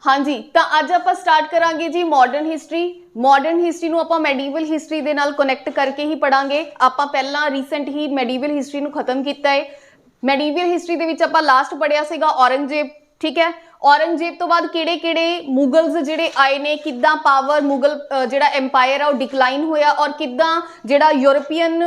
हाँ जी, तो अज आप स्टार्ट करांगे जी मॉडर्न हिस्टरी। मॉडर्न हिस्टरी नूं आपां मैਡੀਵਲ हिस्टरी दे नाल कनैक्ट करके ही पढ़ांगे। आपां पहलां रीसेंट ही मैਡੀਵਲ हिस्टरी नूं खत्म कीता है। मैਡੀਵਲ हिस्टरी दे विच आपां लास्ट पढ़िया सीगा औरंगजेब, ठीक है। औरंगजेब तो बाद किहड़े-किहड़े मुगल्स जिहड़े आए ने, किद्दां पावर मुगल जिहड़ा एम्पायर आ डिकलाइन होया और किद्दां जिहड़ा यूरोपीयन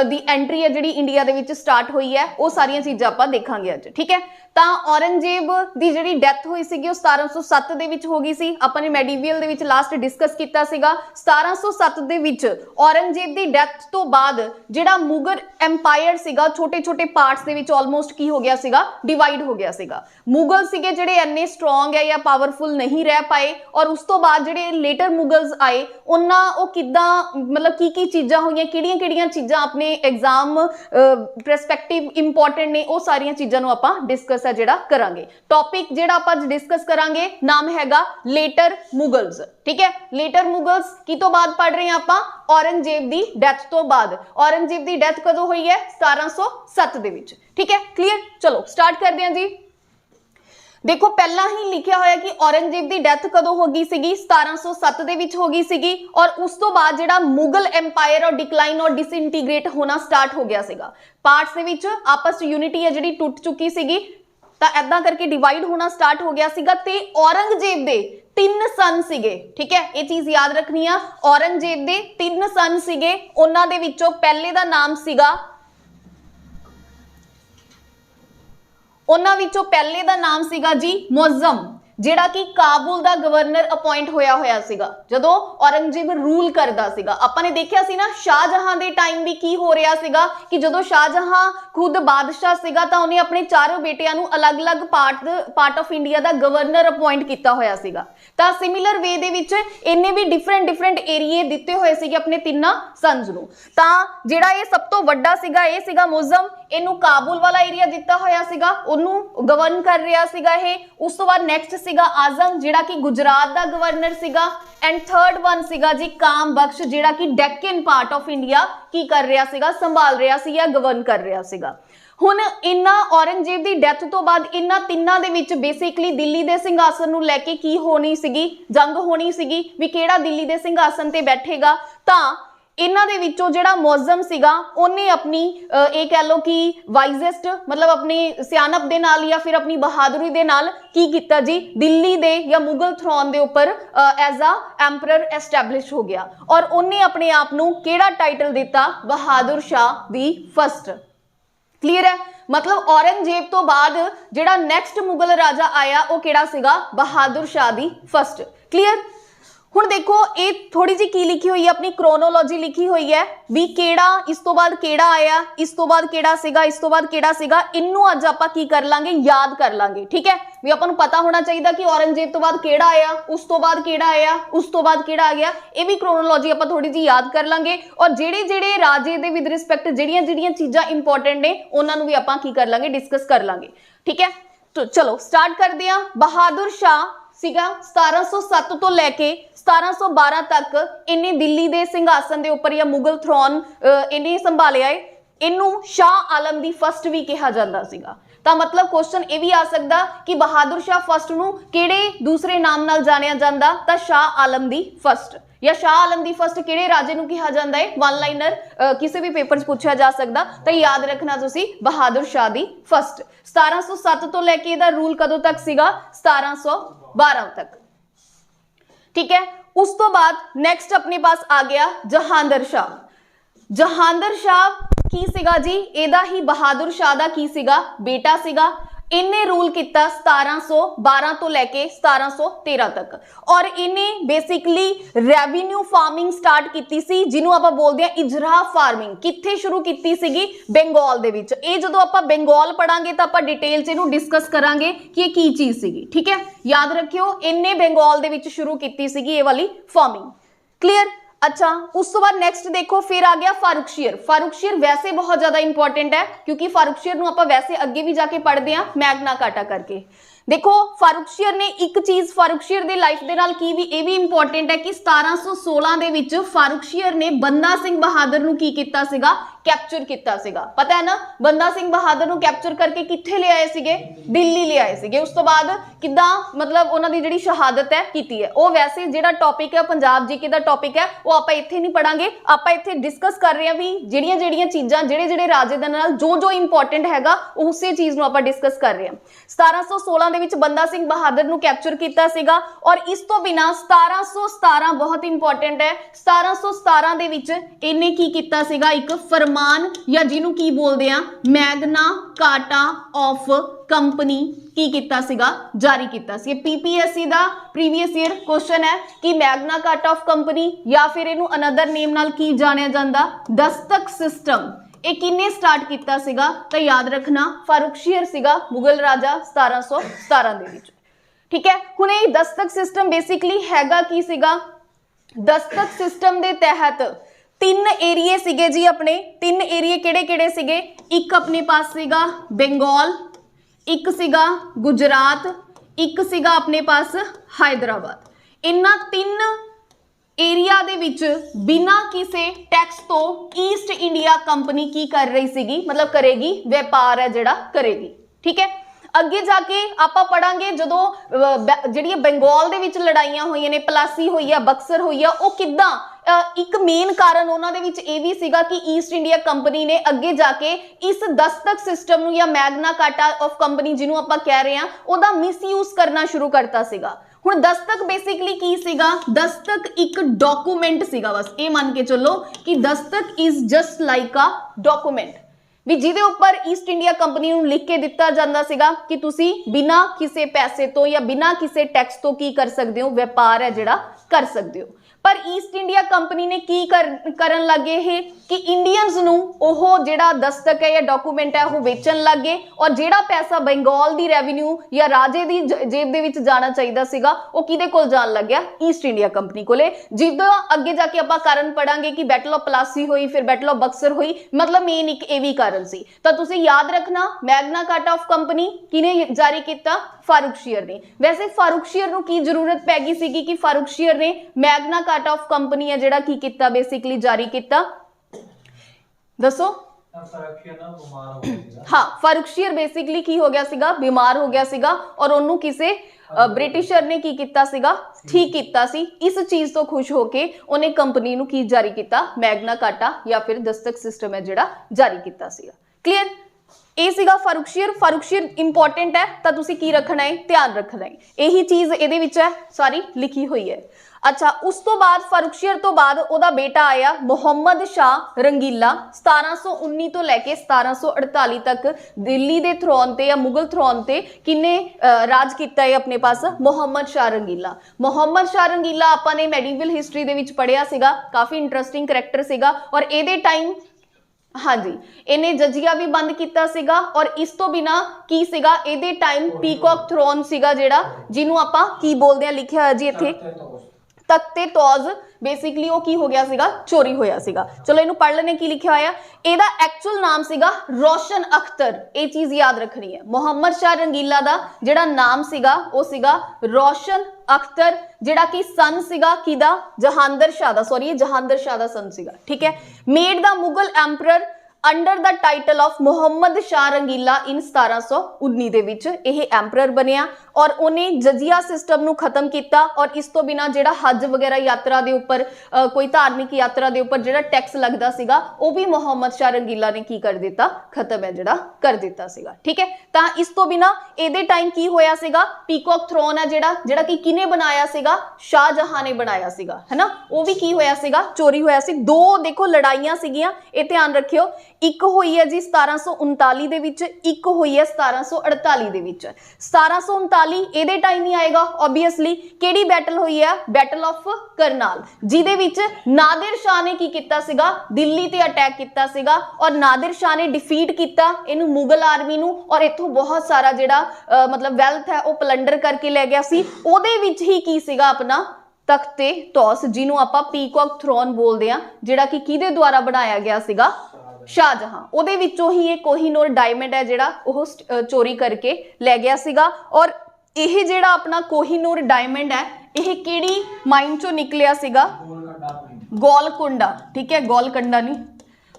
दी एंट्री है जिहड़ी इंडिया दे विच स्टार्ट हुई है, वो सारियां चीज़ां आपां देखांगे अज, ठीक है। ਤਾਂ औरंगजेब ਦੀ ਜਿਹੜੀ ਡੈਥ ਹੋਈ ਸੀਗੀ ਉਹ 1707 ਦੇ ਵਿੱਚ ਹੋ ਗਈ ਸੀ। ਆਪਾਂ ਨੇ ਮੈਡੀਵਲ ਦੇ ਵਿੱਚ ਲਾਸਟ ਡਿਸਕਸ ਕੀਤਾ ਸੀਗਾ। 1707 ਦੇ ਵਿੱਚ औरंगजेब ਦੀ ਡੈਥ ਤੋਂ ਬਾਅਦ ਜਿਹੜਾ ਮੁਗਲ ਐਮਪਾਇਰ ਸੀਗਾ ਛੋਟੇ-ਛੋਟੇ ਪਾਰਟਸ ਦੇ ਵਿੱਚ ਆਲਮੋਸਟ ਕੀ ਹੋ ਗਿਆ ਸੀਗਾ, ਡਿਵਾਈਡ ਹੋ ਗਿਆ ਸੀਗਾ। ਮੁਗਲ ਸੀਗੇ ਜਿਹੜੇ ਇੰਨੇ ਸਟਰੋਂਗ ਹੈ ਜਾਂ ਪਾਵਰਫੁਲ ਨਹੀਂ ਰਹਿ ਪਾਏ ਔਰ ਉਸ ਤੋਂ ਬਾਅਦ ਜਿਹੜੇ ਲੇਟਰ ਮੁਗਲਸ ਆਏ ਉਹਨਾਂ ਉਹ ਕਿੱਦਾਂ ਮਤਲਬ ਕੀ ਚੀਜ਼ਾਂ ਹੋਈਆਂ, ਕਿਹੜੀਆਂ-ਕਿਹੜੀਆਂ ਚੀਜ਼ਾਂ ਆਪਣੇ ਐਗਜ਼ਾਮ ਪਰਸਪੈਕਟਿਵ ਇੰਪੋਰਟੈਂਟ ਨੇ, ਉਹ ਸਾਰੀਆਂ ਚੀਜ਼ਾਂ ਨੂੰ ਆਪਾਂ डिस्कस है जिहड़ा करांगे। टॉपिक जिहड़ा आपां डिस्कस करांगे नाम हैगा लेटर मुगल्स, ठीक है। लेटर मुगल्स की तो बाद पढ़ रहे हैं आपां औरंगजेब दी डेथ तो बाद। औरंगजेब दी डेथ कदों हुई है? 1707 दे विच, ठीक है। क्लियर, चलो स्टार्ट करते हैं जी। देखो पहला ही लिखा होया कि औरंगजेब की डेथ कदों हो गई सीगी, 1707 दे विच हो गई सीगी और उस तो बाद जिहड़ा मुगल एम्पायर और डिकलाइन और डिसइंटीग्रेट होना स्टार्ट हो गया सीगा। पार्ट्स दे विच आपस च यूनिटी है जिहड़ी टुट चुकी सीगी, तां ऐदां करके डिवाइड होना स्टार्ट हो गया सीगा। ते औरंगजेब दे 3 सन सीगे, ठीक है, ये चीज़ याद रखनी है। औरंगजेब दे 3 सन सीगे, उन्हां दे विचों पहले दा नाम सीगा, उन्हां विचों पहले दा नाम सीगा जी मुअज़्ज़म, जिहड़ा कि काबुल दा गवर्नर अपॉइंट होया सीगा जदों औरंगजेब रूल करदा सीगा। आपां ने देखिया सी ना शाहजहां दे टाइम भी की हो रहा सीगा कि जदों शाहजहां खुद बादशाह सीगा तां उन्हें अपने चारों बेटियां नूं अलग-अलग पार्ट ऑफ इंडिया दा गवर्नर अपॉइंट कीता होया सीगा। तां सिमिलर वे दे विच इन्ने भी डिफरेंट एरिए दिते होए सीगे अपने तिन्नां सन्स नूं। तां जिहड़ा ये सब तो वड्डा सीगा ये सीगा मुअज़्ज़म, इहनूं काबुल वाला एरिया दिता होया सीगा, उहनूं गवर्न कर रहा सीगा ये। उस तो बाद नैक्सट सीगा आजम जिहड़ा कि गुजरात दा गवर्नर सीगा एंड थर्ड वन सीगा जी काम बख्श जिहड़ा कि डेक्कन पार्ट ऑफ इंडिया की कर रहा सीगा, संभाल रहा सी या गवर्न कर रहा सीगा। हुण इन्हां औरंगजेब दी डेथ तो बाद इन्हां तिन्नां दे विच बेसिकली दिल्ली दे सिंघासन नूं लैके की होनी सीगी, जंग होनी सीगी भी किहड़ा दिल्ली दे सिंघासन ते बैठेगा। तां इन्हां दे विचों जिहड़ा मुअज़्ज़म सीगा उन्हें अपनी ये कह लो कि वाइजेस्ट मतलब अपनी सियानप दे नाल या फिर अपनी बहादुरी दे नाल की कीता जी, दिल्ली दे या मुगल थ्रोन दे उपर एज आ एम्परर एस्टैबलिश हो गया और उन्हें अपने आप नूं किहड़ा टाइटल दिता, बहादुर शाह दी फर्स्ट। क्लीयर है, मतलब औरंगजेब तो बाद जिहड़ा नैक्सट मुगल राजा आया वो किहड़ा सीगा, बहादुर शाह दी फर्स्ट। क्लीयर, हुण देखो ये थोड़ी जी की लिखी हुई है, अपनी क्रोनोलॉजी लिखी हुई है भी केड़ा इस तो बाद केड़ा आया, इस तो बाद केड़ा सीगा, इस तो बाद केड़ा सीगा। इन्नू अज आपां की कर लांगे, याद कर लांगे, ठीक है। भी आपां नूं पता होना चाहिए कि औरंगजेब तो बाद केड़ा आया, उस तो बाद केड़ा आया, उस तो बाद केड़ा आ गया। ये भी क्रोनोलॉजी आपां थोड़ी जी याद कर लांगे और जेड़े राजे दे विद रिस्पैक्ट जेड़ियां चीज़ां इंपॉर्टेंट ने उन्हां नूं भी आपां की कर लांगे, डिस्कस कर लांगे, ठीक है। तो चलो स्टार्ट करते हैं। बहादुर शाह सीगा 1707 तो लैके 1712 तक इन्हें दिल्ली दे सिंघासन दे उपर या मुगल थ्रोन इन्हें संभालिया है। इनू शाह आलम दी फर्स्ट भी कहा जाता सीगा। तां मतलब क्वेश्चन ये भी आ सकता कि बहादुर शाह फर्स्ट नू किहड़े दूसरे नाम नाल जानिया जांदा, तां शाह आलम दी फर्स्ट या शाह आलम दी फर्स्ट किहड़े राजे नू कहा जाता है, वन लाइनर किसी भी पेपर च पूछा जा सकता। तो याद रखना तुसी बहादुर शाह दी फर्स्ट। 1707 तो लैके इहदा रूल कदों तक सीगा, 1712 तक, ठीक है। उस तो बाद नेक्स्ट अपने पास आ गया जहांगीर शाह। जहांगीर शाह की सीगा जी, एदा ही बहादुर शाह दा की सीगा बेटा सीगा। इन्हें रूल किया 1712 तो लैके 1713 तक और इन्हें बेसिकली रेवेन्यू फार्मिंग स्टार्ट की सी, जिन्हों आप बोलते हैं इजरा फार्मिंग। कित्थे शुरू की सीगी, बंगाल दे विच। ये जदों आप बंगाल पढ़ांगे तो आप डिटेल च इहनूं डिस्कस करांगे कि ये की चीज़ सीगी, ठीक है। याद रखियो इन्हें बंगाल दे विच शुरू की सीगी ये वाली फार्मिंग। क्लीयर, अच्छा। उस तो बाद नेक्स्ट देखो फिर आ गया फारुखशीर। फारुखशीर वैसे बहुत ज्यादा इंपॉर्टेंट है क्योंकि फारुखशीर नूं आपां वैसे अगे भी जाके पढ़ते हैं मैग्ना कार्टा करके। देखो फारुखशीर ने एक चीज़ फारुखशीर दी लाइफ दे नाल की भी ये भी इंपॉर्टेंट है कि 1716 दे विच फारुखशीर ने बंदा सिंह बहादुर नूं की कीता सीगा कैप्चर किया सीगा। पता है ना बंदा सिंह बहादुर नूं कैप्चर करके कित्थे ले आए सीगे, दिल्ली ले आए सीगे। उस तो बाद किदां मतलब उन्हां दी जिहड़ी शहादत है कीती है। वो वैसे जिहड़ा टॉपिक है पंजाब जीके दा टॉपिक है वो आपां इत्थे नहीं पढ़ांगे, आपां इत्थे डिस्कस कर रहे हैं भी जिहड़ियां जिहड़ियां चीज़ां जिहड़े जिहड़े राजे दे नाल जो जो इंपॉर्टेंट हैगा उसे चीज़ नूं आपां डिस्कस कर रहे हैं। 1716 दे विच बंदा सिंह बहादुर नूं कैप्चर किया सीगा। और इस तो बिना 1717 बहुत इंपॉर्टेंट है, 1717 दे विच इन्हें की कीता सीगा, एक फरमान या जिन्हों की बोलते हैं मैगना कार्टा ऑफ कंपनी की कीता सीगा, जारी कीता सी। पीपीएससी दा प्रीवियस ईयर क्वेश्चन है कि मैगना कार्टा ऑफ कंपनी या फिर इनू अनदर नेम नाल की जानिया जांदा दस्तक सिस्टम, ये किन्ने स्टार्ट किया सीगा? तो याद रखना फारूकशीर सीगा मुगल राजा 1717 दे विच। ठीक है, हुण ये दस्तक सिस्टम बेसिकली हैगा की सीगा? दस्तक सिस्टम दे तहत 3 एरिए सीगे जी अपने। 3 एरिए किहड़े-किहड़े सीगे? एक अपने पास सीगा बंगाल, एक सीगा गुजरात, एक सीगा अपने पास हैदराबाद। इन्हां 3 एरिया दे विच बिना किसी टैक्स तो ईस्ट इंडिया कंपनी की कर रही सीगी, मतलब करेगी, व्यापार है जिहड़ा करेगी। ठीक है, अगे जाके आपां पढ़ांगे जदों जिहड़ी बंगाल दे विच लड़ाइयां होईयां ने, प्लासी होई है, बक्सर होई है, वो किदां एक मेन कारण उन्होंने विच ये भी सीगा कि ईस्ट इंडिया कंपनी ने अगे जाके इस दस्तक सिस्टम नूं या मैगना कार्टा ऑफ कंपनी जिन्हों आपां कह रहे हैं उहदा मिसयूज करना शुरू करता सीगा। हुण दस्तक बेसिकली की सीगा? दस्तक एक डॉक्यूमेंट सीगा, बस ये मान के चलो कि Dastak is just like a document भी जिहदे उपर ईस्ट इंडिया कंपनी नूं लिख के दिता जांदा सीगा कि तुसी बिना किसी पैसे तो या बिना किसी टैक्स तो की कर सकते हो, व्यापार है जिहड़ा कर सकते हो। पर ईस्ट इंडिया कंपनी ने की करन लगे है कि इंडियंस नूं ओह जिहड़ा दस्तक है या डॉक्यूमेंट है वो वेचन लग गए और जिहड़ा पैसा बंगाल दी रेवेन्यू या राजे दी जेब दे विच जाना चाहिदा सीगा वो किहदे कोल जाण लग गया? ईस्ट इंडिया कंपनी कोले। जिद्दां अगे जाके आपां कारण पढ़ांगे कि बैटल ऑफ प्लासी हुई, फिर बैटल ऑफ बक्सर हुई, मतलब मेन एक ये भी कारण सी। तो तुसीं याद रखना मैगना कार्टा ऑफ कंपनी किने जारी किया? फारूकशीर ने। वैसे फारूकशीर नूं की जरूरत पै गई सीगी कि फारूकशीर ने मैगना कार्टा ऑफ कंपनी है जिहड़ा की कीता बेसिकली जारी किया? दसो। हाँ, फारूकशीर बेसिकली की हो गया सीगा? बीमार हो गया सीगा और उन्होंने किसी ब्रिटिशर ने की कीता सीगा? ठीक कीता सी। इस चीज तो खुश होके उन्हें कंपनी नूं की जारी किया? मैगना कार्टा या फिर दस्तक सिस्टम है जिहड़ा जारी किया सीगा। क्लीयर? ये सीगा फारूकशीर। फारूकशीर इंपॉर्टेंट है तो तुसी की रखना है? ध्यान रखना है, यही चीज इहदे विच है सारी लिखी हुई है। अच्छा, उस तो बाद फारूकशीर तो बाद ओदा बेटा आया मुहम्मद शाह रंगीला। 1719 तो लैके 1748 तक दिल्ली दे थ्रोन ते या मुगल थ्रोन ते किन्ने राज किया है अपने पास? मुहम्मद शाह रंगीला। मुहम्मद शाह रंगीला आपां ने मेडिवल हिस्टरी दे विच पढ़िया सीगा, काफ़ी इंटरस्टिंग करैक्टर सीगा। और इहदे टाइम हाँ जी इन्हें जजिया भी बंद किया सीगा। और इस तो बिना की सीगा इहदे टाइम पीकॉक थ्रोन सीगा जिहड़ा जिन्हों आपां की बोलदे हैं, लिखिया है जी इत्थे तख्ते तौज। बेसिकली वो की हो गया सीगा? चोरी होया सीगा। चलो इनू पढ़ लेने की लिखा होया। एदा एक्चुअल नाम सीगा रोशन अख्तर, ये चीज याद रखनी है। मुहम्मद शाह रंगीला दा जिहड़ा नाम सीगा वो सीगा रोशन अख्तर, जिहड़ा कि सन सीगा किदा? जहांगीर शाह दा, सॉरी ये जहांगीर शाह दा सन सीगा। ठीक है, made the Mughal emperor under the title of Muhammad Shah Rangila in 1719 दे विच यह एम्परर बनिया और उन्हें जजिया सिस्टम नूं खत्म किया। और इस तो बिना जिहड़ा हज वगैरह यात्रा दे उपर कोई धार्मिक यात्रा दे उपर जिहड़ा टैक्स लगदा सीगा वो भी मुहम्मद शाह रंगीला ने की कर दिता? खत्म है जिहड़ा कर दिता सीगा। ठीक है, तां इस तो बिना इहदे टाइम की होया सीगा? पीकॉक थ्रोन है जिहड़ा कि किने बनाया सीगा? शाहजहां ने बनाया सीगा, है ना। वो भी की होया सीगा? चोरी होया सी। दो देखो लड़ाइयां सीगियां, ये ध्यान रखियो। एक हुई है जी 1739 दे विच, एक हुई है 1748 दे विच। 1739 इहदे टाइम ही आएगा ऑब्वियसली। केड़ी बैटल हुई है? बैटल ऑफ करनाल, जिहदे विच नादिर शाह ने की कीता सीगा? दिल्ली ते अटैक कीता सीगा और नादिर शाह ने डिफीट किया इनू मुगल आर्मी नू और इत्थों बहुत सारा जिहड़ा मतलब वेल्थ है वो प्लंडर करके ले गया सी। ओहदे विच ही की सीगा? अपना तख्ते तौस, जिन्हों आपां पीकॉक थ्रोन बोलते हैं, जिहड़ा कि किहदे द्वारा बनाया गया सीगा? शाहजहां। उहदे विचों ही एक कोहिनूर डायमंड है जिहड़ा ओह चोरी करके ले गया सीगा। और यह जिहड़ा अपना कोहिनूर डायमंड है यह किहड़ी माइन चों निकलिया सीगा? गोलकुंडा। ठीक है, गोलकुंडा नहीं,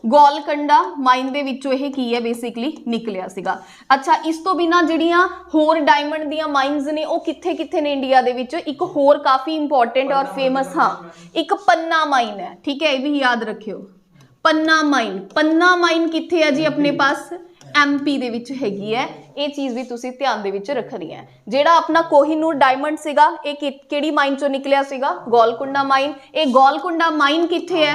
ਗੋਲਕੰਡਾ ਮਾਈਨ ਦੇ ਵਿੱਚੋਂ ਇਹ ਕੀ ਹੈ ਬੇਸਿਕਲੀ ਨਿਕਲਿਆ ਸੀਗਾ। ਅੱਛਾ, ਇਸ ਤੋਂ ਬਿਨਾ ਜਿਹੜੀਆਂ ਹੋਰ ਡਾਇਮੰਡ ਦੀਆਂ ਮਾਈਨਸ ਨੇ ਉਹ ਕਿੱਥੇ ਕਿੱਥੇ ਨੇ ਇੰਡੀਆ ਦੇ ਵਿੱਚ? ਇੱਕ ਹੋਰ ਕਾਫੀ ਇੰਪੋਰਟੈਂਟ ਔਰ ਫੇਮਸ, ਹਾਂ, ਇੱਕ ਪੰਨਾ ਮਾਈਨ ਹੈ, ਠੀਕ ਹੈ, ਇਹ ਵੀ ਯਾਦ ਰੱਖਿਓ। ਪੰਨਾ ਮਾਈਨ, ਪੰਨਾ ਮਾਈਨ ਕਿੱਥੇ ਹੈ ਜੀ? ਆਪਣੇ ਪਾਸ ਐਮਪੀ ਦੇ ਵਿੱਚ ਹੈਗੀ ਹੈ। ਇਹ ਚੀਜ਼ ਵੀ ਤੁਸੀਂ ਧਿਆਨ ਦੇ ਵਿੱਚ ਰੱਖਣੀ ਹੈ। ਜਿਹੜਾ ਆਪਣਾ ਕੋਹੀਨੂਰ ਡਾਇਮੰਡ ਸੀਗਾ ਇਹ ਕਿਹੜੀ ਮਾਈਨ ਚੋਂ ਨਿਕਲਿਆ ਸੀਗਾ? ਗੋਲਕੁੰਡਾ ਮਾਈਨ। ਇਹ ਗੋਲਕੁੰਡਾ ਮਾਈਨ ਕਿੱਥੇ ਹੈ?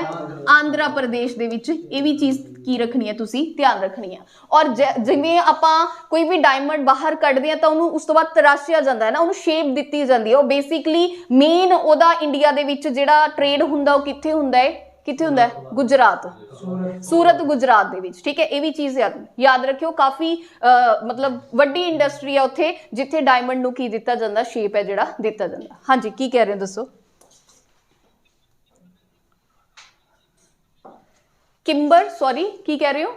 ਆਂਧਰਾ ਪ੍ਰਦੇਸ਼ ਦੇ ਵਿੱਚ। ਇਹ ਵੀ ਚੀਜ਼ ਕੀ ਰੱਖਣੀ ਹੈ ਤੁਸੀਂ? ਧਿਆਨ ਰੱਖਣੀ ਹੈ। ਔਰ ਜਿਵੇਂ ਆਪਾਂ ਕੋਈ ਵੀ ਡਾਇਮੰਡ ਬਾਹਰ ਕੱਢਦੇ ਆ ਤਾਂ ਉਹਨੂੰ ਉਸ ਤੋਂ ਬਾਅਦ ਤਰਾਸ਼ਿਆ ਜਾਂਦਾ ਹੈ ਨਾ, ਉਹਨੂੰ ਸ਼ੇਪ ਦਿੱਤੀ ਜਾਂਦੀ ਹੈ। ਉਹ ਬੇਸਿਕਲੀ ਮੇਨ ਉਹਦਾ ਇੰਡੀਆ ਦੇ ਵਿੱਚ ਜਿਹੜਾ ਟ੍ਰੇਡ ਹੁੰਦਾ ਉਹ ਕਿੱਥੇ ਹੁੰਦਾ ਹੈ? ਕਿੱਥੇ ਹੁੰਦਾ ਹੈ? ਗੁਜਰਾਤ, सूरत गुजरात ਦੇ ਵਿੱਚ, ठीक है। ਇਹ ਵੀ ਚੀਜ਼ याद रखियो। काफी मतलब ਵੱਡੀ इंडस्ट्री है ਉੱਥੇ ਜਿੱਥੇ डायमंड ਨੂੰ ਕੀ ਦਿੱਤਾ ਜਾਂਦਾ? शेप है ਜਿਹੜਾ ਦਿੱਤਾ ਜਾਂਦਾ। हाँ जी, की कह रहे हो दसो? किम्बर, सॉरी की कह रहे हो?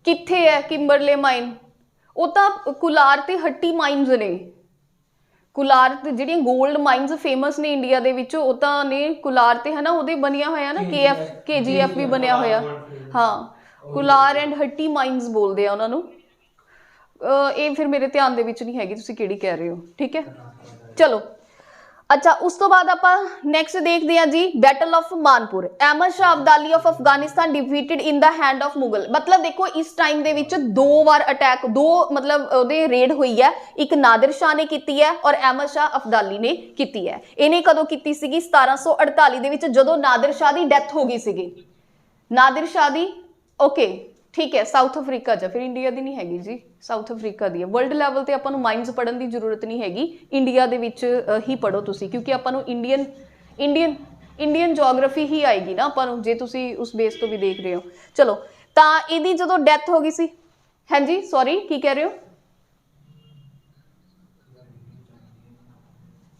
किथे है किम्बरले माइन? ਉਹ ਤਾਂ ਕੁਲਾਰ ਤੇ ਹੱਟੀ ਮਾਈਨਸ ਨੇ। ਕੁਲਾਰ ਤੇ ਜਿਹੜੀਆਂ ਗੋਲਡ ਮਾਈਨਸ ਫੇਮਸ ਨੇ ਇੰਡੀਆ ਦੇ ਵਿੱਚ ਉਹ ਤਾਂ ਨੇ ਕੁਲਾਰ ਤੇ, ਹੈ ਨਾ, ਉਹਦੇ ਬਣਿਆ ਹੋਇਆ ਨਾ, KGF ਵੀ ਬਣਿਆ ਹੋਇਆ। ਹਾਂ, ਕੁਲਾਰ ਐਂਡ ਹੱਟੀ ਮਾਈਨਸ ਬੋਲਦੇ ਆ ਉਹਨਾਂ ਨੂੰ। ਇਹ ਫਿਰ ਮੇਰੇ ਧਿਆਨ ਦੇ ਵਿੱਚ ਨਹੀਂ ਹੈਗੀ ਤੁਸੀਂ ਕਿਹੜੀ ਕਹਿ ਰਹੇ ਹੋ, ਠੀਕ ਹੈ। ਚਲੋ, अच्छा, उस तो बाद आप नैक्सट देखते हैं जी, battle of Manpur. Ahmad Shah Abdali of Afghanistan defeated in the hand of Mughal. मतलब देखो इस टाइम दे विच दो बार अटैक, दो मतलब ओदे रेड हुई है। एक नादिर शाह ने की है और अहमद शाह अब्दाली ने की है। इन्हें कदों की सीगी? 1748 दे विच जदों नादिर शाह की डैथ हो गई सीगी। नादिर शाह की, ओके, ठीक है, साउथ अफ्रीका च, फिर इंडिया की नहीं हैगी जी, साउथ अफ्रीका दी है। वर्ल्ड लैवल ते आपां नूं माइनस पढ़न की जरूरत नहीं हैगी, इंडिया दे विच ही पढ़ो तुसी, क्योंकि आपां नूं इंडियन जोग्राफी ही आएगी ना आपां नूं, जे तुसी उस बेस तो भी देख रहे हो। चलो, तां इहदी जदों डैथ हो गई सी, हाँ जी, सॉरी की कह रहे हो?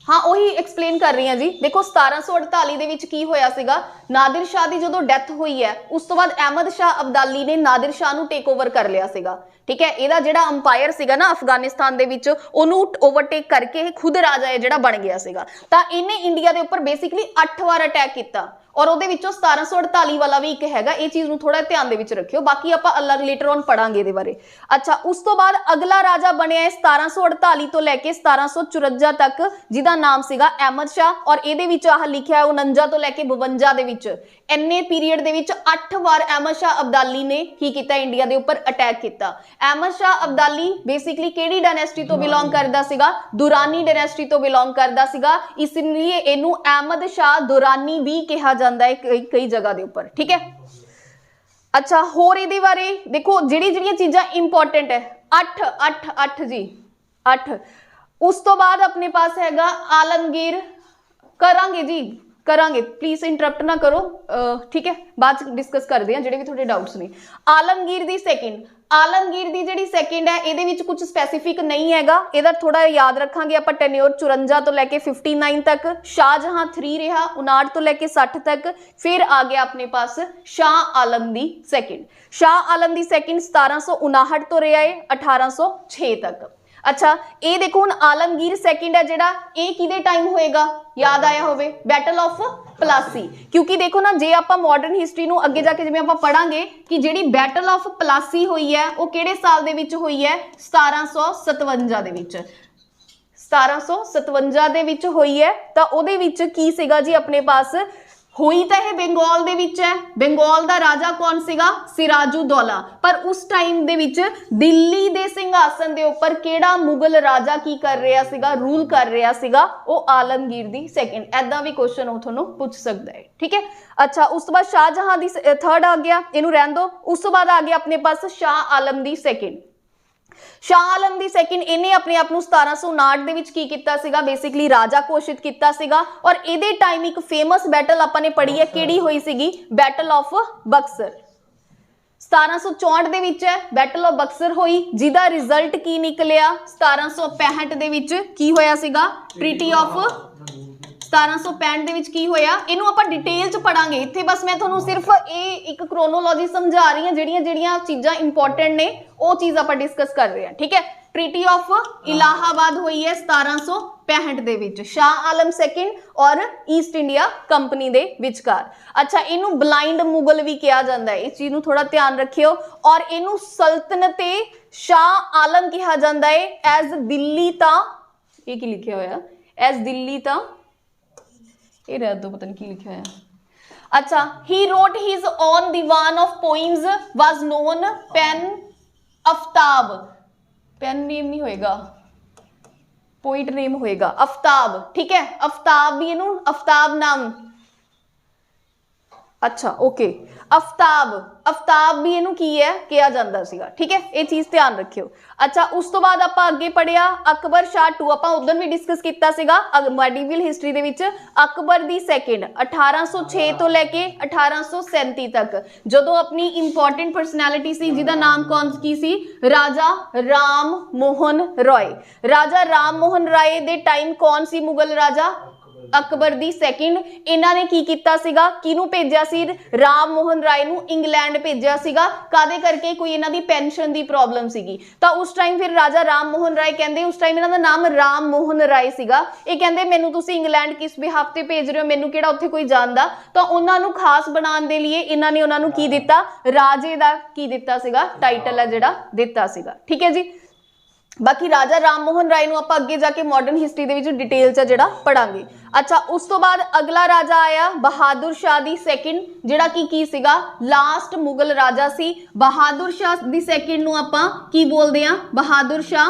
हाँ, ਉਹੀ एक्सप्लेन कर रही हैं जी। देखो 1748 ਦੇ ਵਿੱਚ ਕੀ ਹੋਇਆ ਸੀਗਾ? ਨਾदिर शाह ਦੀ ਜਦੋਂ ਡੈਥ ਹੋਈ ਹੈ ਉਸ ਤੋਂ ਬਾਅਦ ਅਹਿਮਦ ਸ਼ਾਹ ਅਬਦਾਲੀ ਨੇ ਨਾदिर शाह ਨੂੰ ਟੇਕ ਓਵਰ ਕਰ ਲਿਆ ਸੀਗਾ, ਠੀਕ ਹੈ। ਇਹਦਾ ਜਿਹੜਾ ਅੰਪਾਇਰ ਸੀਗਾ ਨਾ ਅਫਗਾਨਿਸਤਾਨ ਦੇ ਵਿੱਚ ਉਹਨੂੰ ਓਵਰਟੇਕ ਕਰਕੇ ਇਹ ਖੁਦ ਰਾਜਾ ਹੈ ਜਿਹੜਾ ਬਣ ਗਿਆ ਸੀਗਾ। ਤਾਂ ਇਹਨੇ ਇੰਡੀਆ ਦੇ ਉੱਪਰ ਬੇਸਿਕਲੀ 8 ਵਾਰ ਅਟੈਕ ਕੀਤਾ ਔਰ ਉਹਦੇ ਵਿੱਚੋਂ 1748 ਵਾਲਾ ਵੀ ਇੱਕ ਹੈਗਾ। ਇਹ ਚੀਜ਼ ਨੂੰ ਥੋੜਾ ਧਿਆਨ ਦੇ ਵਿੱਚ ਰੱਖਿਓ, ਬਾਕੀ ਆਪਾਂ ਅਲੱਗ ਲੇਟਰ ਔਨ ਪੜਾਂਗੇ ਇਹਦੇ ਬਾਰੇ। ਅੱਛਾ, ਉਸ ਤੋਂ ਬਾਅਦ ਅਗਲਾ ਰਾਜਾ ਬਣਿਆ ਹੈ 1748 ਤੋਂ ਲੈ ਕੇ 1754 ਤੱਕ, ਜਿਹਦਾ ਨਾਮ ਸੀਗਾ ਅਹਿਮਦ ਸ਼ਾਹ। ਔਰ ਇਹਦੇ ਵਿੱਚ ਆਹ ਲਿਖਿਆ 49 ਤੋਂ ਲੈ ਕੇ 52 ਦੇ ਵਿੱਚ, ਇੰਨੇ ਪੀਰੀਅਡ ਦੇ ਵਿੱਚ 8 ਵਾਰ ਅਹਿਮਦ ਸ਼ਾਹ ਅਬਦਾਲੀ ਨੇ ਕੀ ਕੀਤਾ? ਇੰਡੀਆ ਦੇ ਉੱਪਰ ਅਟੈਕ ਕੀਤਾ। ਅਹਿਮਦ ਸ਼ਾਹ ਅਬਦਾਲੀ ਬੇਸਿਕਲੀ ਕਿਹੜੀ ਡਾਇਨੈਸਟੀ ਤੋਂ ਬਿਲੋਂਗ ਕਰਦਾ ਸੀਗਾ? ਦੁਰਾਨੀ ਡਾਇਨੈਸਟੀ ਤੋਂ ਬਿਲੋਂਗ ਕਰਦਾ ਸੀਗਾ, ਇਸ ਲਈ ਇਹਨੂੰ ਅਹਿਮਦ ਸ਼ਾਹ ਦੁਰਾਨੀ ਵੀ ਕਿਹਾ ਜਾਂਦਾ है कई जगह दे ऊपर, ठीक है। अच्छा, होर इहदे बारे देखो ਜਿਹੜੀਆਂ चीज़ां इंपॉर्टेंट है, 8 जी, 8। उस तो बाद अपने पास हैगा आलमगीर। करांगे जी, करांगे, प्लीज इंटरप्ट ना करो, ठीक है, बाद डिस्कस करते हैं ਜਿਹੜੇ ਵੀ ਤੁਹਾਡੇ डाउट्स ने। आलमगीर दी सेकंड, आलमगीर दी ਜਿਹੜੀ ਸੈਕਿੰਡ ਹੈ ਇਹਦੇ ਵਿੱਚ ਕੁਝ ਸਪੈਸੀਫਿਕ ਨਹੀਂ ਹੈਗਾ, ਇਹਦਾ ਥੋੜਾ ਯਾਦ ਰੱਖਾਂਗੇ ਆਪਾਂ। ਟੈਨਿਓਰ 54 ਤੋਂ ਲੈ ਕੇ 59 ਤੱਕ। ਸ਼ਾਹਜਹਾਂ 3 ਰਿਹਾ 59 ਤੋਂ ਲੈ ਕੇ 60 ਤੱਕ। ਫਿਰ ਆ ਗਿਆ ਆਪਣੇ ਪਾਸ ਸ਼ਾਹ ਆਲਮ ਦੀ ਸੈਕਿੰਡ। ਸ਼ਾਹ ਆਲਮ ਦੀ ਸੈਕਿੰਡ 1759 ਤੋਂ ਰਿਹਾ ਹੈ 1806 ਤੱਕ। अच्छा, ये देखो हुण आलमगीर सैकेंड है जिहड़ा, ये किहदे टाइम होएगा? याद आया होवे, बैटल ऑफ प्लासी। क्योंकि देखो ना, जे आपां मॉडर्न हिस्टरी नूं अगे जाके जिवें आपां पढ़ांगे कि जिहड़ी बैटल ऑफ प्लासी होई है वो किहड़े साल दे विच होई है? 1757 दे विच। 1757 दे विच होई है। तां ओहदे विच की सीगा जी अपने पास? होई तो यह बंगाल दे विच है। बंगाल दा राजा कौन सीगा? सिराजुद्दौला। पर उस टाइम दे विच दिल्ली दे सिंघासन दे उपर केड़ा मुगल राजा की कर रहा सीगा? रूल कर रहा सीगा? वो आलमगीर दी सेकंड। ऐदा भी क्वेश्चन वो तुहानूं पूछ सकदा है, ठीक है। अच्छा, उस तो बाद शाहजहां दी थर्ड आ गया, इनू रहन दो। उस तो बाद आ गया अपने पास Shah Alam the second. Shah Alam the second, इन्हें अपने आप 1759 ਦੇ ਵਿੱਚ ਕੀ ਕੀਤਾ ਸੀਗਾ? बेसिकली राजा घोषित ਕੀਤਾ ਸੀਗਾ। और ਇਹਦੇ टाइम एक फेमस बैटल ਆਪਾਂ ਨੇ पढ़ी है, ਕਿਹੜੀ ਹੋਈ ਸੀਗੀ? Battle of Buxar. 1764 ਦੇ ਵਿੱਚ ਹੈ बैटल ऑफ बक्सर ਹੋਈ, ਜਿਹਦਾ ਰਿਜ਼ਲਟ ਕੀ ਨਿਕਲਿਆ? 1765 ਦੇ ਵਿੱਚ ਕੀ ਹੋਇਆ ਸੀਗਾ? ट्रीटी ऑफ 1765 ਦੇ ਵਿੱਚ ਕੀ ਹੋਇਆ? ਇਹਨੂੰ ਆਪਾਂ ਡਿਟੇਲ ਚ ਪੜਾਂਗੇ। ਇੱਥੇ ਬਸ ਮੈਂ ਤੁਹਾਨੂੰ ਸਿਰਫ ਇਹ ਇੱਕ ਕ੍ਰੋਨੋਲੋਜੀ ਸਮਝਾ ਰਹੀ ਹਾਂ, ਜਿਹੜੀਆਂ ਚੀਜ਼ਾਂ ਇੰਪੋਰਟੈਂਟ ਨੇ ਉਹ ਚੀਜ਼ ਆਪਾਂ ਡਿਸਕਸ ਕਰ ਰਹੇ ਹਾਂ, ਠੀਕ ਹੈ। ट्रीटी ऑफ इलाहाबाद हुई है 1765 1965 ਦੇ ਵਿੱਚ शाह आलम सेकंड और ईस्ट इंडिया कंपनी ਦੇ ਵਿਚਕਾਰ। अच्छा ਇਹਨੂੰ ਬਲਾइंड मुगल भी कहा जाता है, इस चीज ਨੂੰ थोड़ा ध्यान रखियो। और ਇਹਨੂੰ सल्तनते शाह आलम कहा जाता है। एज दिल्ली ता ये की लिखा होया, एज दिल्ली ता ये रह दो, पता नहीं की लिखा है। अच्छा, he wrote his own diwan of poems was known pen Aftab, pen name नहीं होएगा, पोइट नेम होएगा आफ्ताब, ठीक है। आफ्ताब भी इनू आफ्ताब नाम, अच्छा ओके, आफ्ताब, आफ्ताब भी इनू की है किया जाता सीगा, ठीक है, ये चीज ध्यान रखियो। अच्छा उस तो बाद आपां अगे पढ़िया अकबर शाह टू, आपां उदन भी डिस्कस कीता सीगा medieval history they which. Akbar the second 1806 तो लेके 1837 तक, जदों अपनी इंपॉर्टेंट पर्सनैलिटी सी जिहदा नाम कौन की सी, राजा राम मोहन रॉय। राजा राम मोहन रॉय दे टाइम कौन सी मुगल राजा, अकबर दी सेकंड। इन्हां ने की कीता सीगा, किनू भेजिया सी, राम मोहन राय नू इंग्लैंड भेजिया सीगा, कादे करके कोई इन्हां दी पेंशन दी प्रॉब्लम सीगी। तां उस टाइम फिर राजा राम मोहन राय कहंदे, उस टाइम इन्हां दा नाम राम मोहन राय सीगा, ये कहंदे मैनू तुसीं इंग्लैंड किस बिहाफ ते भेज रहे हो, मैनू किहड़ा उत्थे कोई जानदा। तां उन्हां नू खास बनाउण दे लिए इन्हां ने उन्हां नू की दित्ता, राजे दा की दित्ता सीगा, टाइटल है जिहड़ा दित्ता सीगा, ठीक है जी। बाकी राजा राम मोहन राय नू आपां अगे जाके मॉडर्न हिस्टरी दे विच डिटेल च जिहड़ा पढ़ांगे। अच्छा उस तो बाद अगला राजा आया बहादुर शाह दी सेकंड, जिहड़ा की सीगा लास्ट मुगल राजा सी। बहादुर शाह दी सेकंड नू आपां की बोलदे आ, बहादुर शाह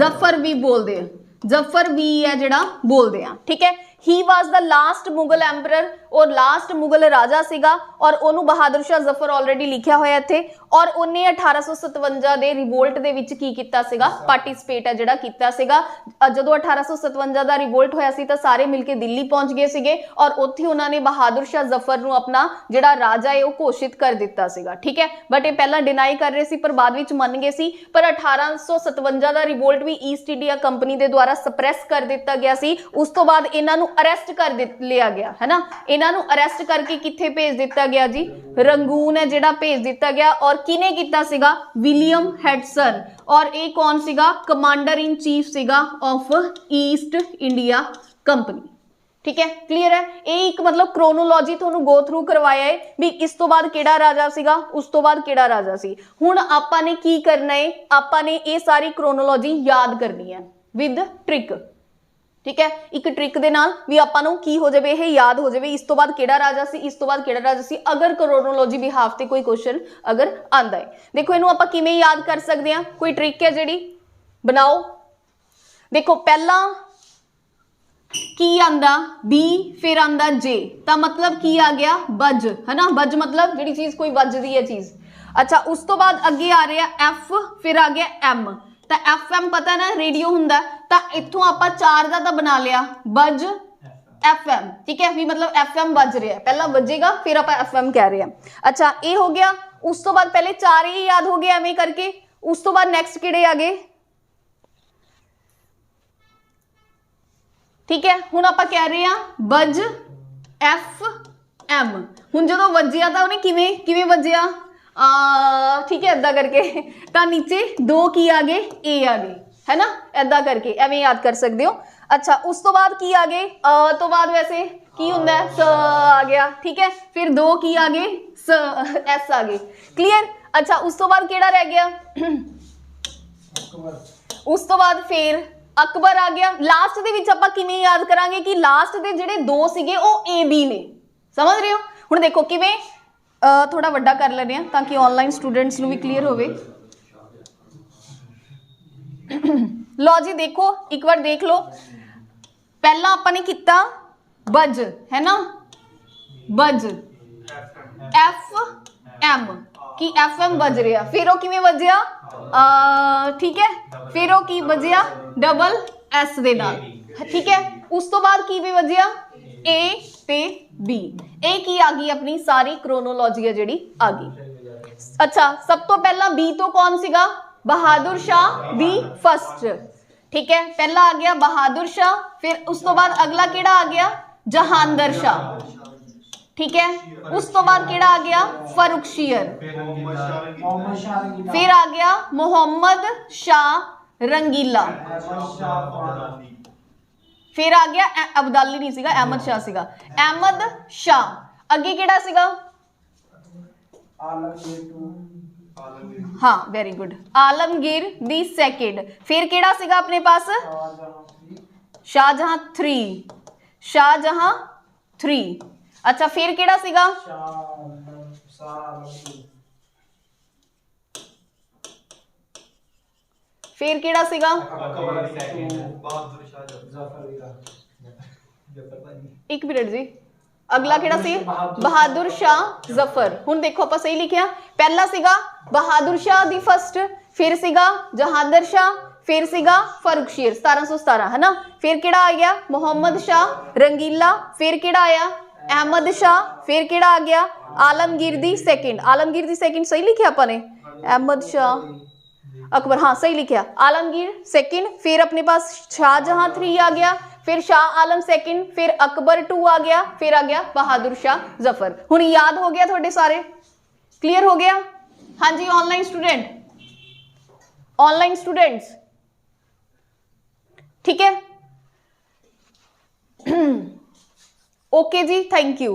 जफर भी बोलदे आ, जफर भी है जिहड़ा बोलदे आ, ठीक है। He was the last Mughal emperor और लास्ट मुगल राजा सीगा, और ओनू बहादुर शाह जफर ऑलरेडी लिखिया होया इत्थे। और उन्हें 1857 दे रिवोल्ट दे विच की कीता सीगा, पार्टिसिपेट है जिहड़ा कीता सीगा। जदों 1857 दा रिवोल्ट होया सी तां सारे मिलके दिल्ली पहुंच गए सीगे, और उत्थे उन्हां ने बहादुर शाह जफर नू अपना जिहड़ा राजा है वो घोषित कर दिता सीगा, ठीक है। बट ये पहला डिनाई कर रहे सी पर बाद विच मन गए सी। पर 1857 दा रिवोल्ट भी ईस्ट इंडिया कंपनी दे द्वारा सप्रेस कर दिता गया सी। उस तो बाद इन्हां नू अरेस्ट कर लिया गया है ना, इन्हां नू अरेस्ट करके किथे भेज दिता गया जी, रंगून है जिहड़ा भेज दिता गया। और किने कीता सीगा, विलियम हेडसन, और ये कौन सीगा, कमांडर इन चीफ सीगा ऑफ ईस्ट इंडिया कंपनी, ठीक है। क्लियर है, ये एक मतलब क्रोनोलॉजी तुहानू गो थ्रू करवाया है भी इस तो बाद किहड़ा राजा सीगा, उस तो बाद किहड़ा राजा सी। हुण आपां ने की करना है, आपां ने ये सारी क्रोनोलॉजी याद करनी है विद ट्रिक, ठीक है। एक ट्रिक दे नाल भी आपां नू की हो जाए, याद हो जाए इस तो बाद किहड़ा राजा सी, इस तो बाद किहड़ा राजा सी, अगर क्रोनोलॉजी बिहाफ ते कोई क्वेश्चन अगर आंदा है। देखो इनू आपां किवें याद कर सकते हैं, कोई ट्रिक है जिहड़ी बनाओ। देखो पहला की आंदा बी, फिर आंदा जे, ता मतलब की आ गया बज, है ना। बज मतलब जिहड़ी चीज कोई वजदी है चीज। अच्छा उस तो बाद अगे आ रहा एफ, फिर आ गया एम, तो एफ एम पता ना रेडियो हुंदा, तो इत्थों आपां चार दा तां बना लिया बज एफ एम, ठीक है भी मतलब एफ एम बज रहा है, पहला बजेगा फिर आपां एफ एम कह रहे हैं। अच्छा ये हो गया, उस तो बाद पहले चार ही याद हो गया एवें करके। उस तो बाद नैक्सट किहड़े आ गए, ठीक है। हुण आपां कह रहे हैं बज एफ एम, हुण जदों वजिया तां उहने किवें किवें वजिया, ठीक है इदा करके, तो नीचे दो की आ गए ए आ गए, है ना, इदा करके एवें याद कर सकते हो। अच्छा उस तो बाद की आ गए, तो बाद वैसे की हुंदा है स आ गया, ठीक है। फिर दो की आ गए स एस आ गए, क्लियर। अच्छा उस तो बाद केड़ा रह गया, उस तो बाद फिर अकबर आ गया। लास्ट दे विच आपां किवें याद करांगे कि लास्ट दे जिहड़े दो सीगे वो ए बी ने, समझ रहे हो। हुण देखो किवें, थोड़ा वड्डा कर लेने हैं ताकि ऑनलाइन स्टूडेंट्स नूं भी क्लीयर होवे। लो जी देखो एक बार देख लो, पहला आपां ने किता बज, है ना, बज एफ एम की एफ एम बज रहा, फिर वो किवें बजिया, ठीक है, फिर वो की बजिया डबल एस दे नाल, ठीक है। उस तो बाद की भी बजिया ए ते बी, ए की आ गई अपनी सारी क्रोनोलॉजी है जिहड़ी आ गई। अच्छा सब तो पहला बी तो कौन सीगा, बहादुर शाह दी फर्स्ट, ठीक है, पहला आ गया बहादुर शाह। फिर उस तो बाद अगला केड़ा आ गया, जहांगीर शाह, ठीक है। उस तो बाद केड़ा आ गया, फर्रुखशियर, फिर आ गया मोहम्मद शाह रंगीला, फिर आ गया अब्दाली नहीं सीगा, अहमद शाह सीगा, अहमद शाह। अगे किहड़ा सीगा? हाँ very good, Alamgir the second. फिर किहड़ा सीगा अपने पास? शाहजहां 3, शाहजहां 3। अच्छा फिर किहड़ा सीगा? फिर किहड़ा सीगा? एक मिनट जी, अगला किहड़ा सी? बहादुर शाह जफर। हुण देखो आपां सही लिखिया, पहला सीगा बहादुर शाह दी फर्स्ट, फिर सीगा जहांदर शाह, फिर सीगा फर्रुखशीर 1717 है ना। फिर किहड़ा आ गया? मोहम्मद शाह रंगीला। फिर किहड़ा आया? अहमद शाह। फिर किहड़ा आ गया? Alamgir the second. Alamgir the second सही लिखिया आपने? अहमद शाह अकबर, हाँ सही लिखिया, आलमगीर सेकंड। फिर अपने पास शाहजहां 3 आ गया, फिर शाह आलम सेकंड, फिर अकबर 2 आ गया, फिर आ गया बहादुर शाह जफर। हुण याद हो गया थोड़े सारे? क्लियर हो गया? हाँ जी ऑनलाइन स्टूडेंट, ऑनलाइन स्टूडेंट्स ठीक है। ओके जी, थैंक यू।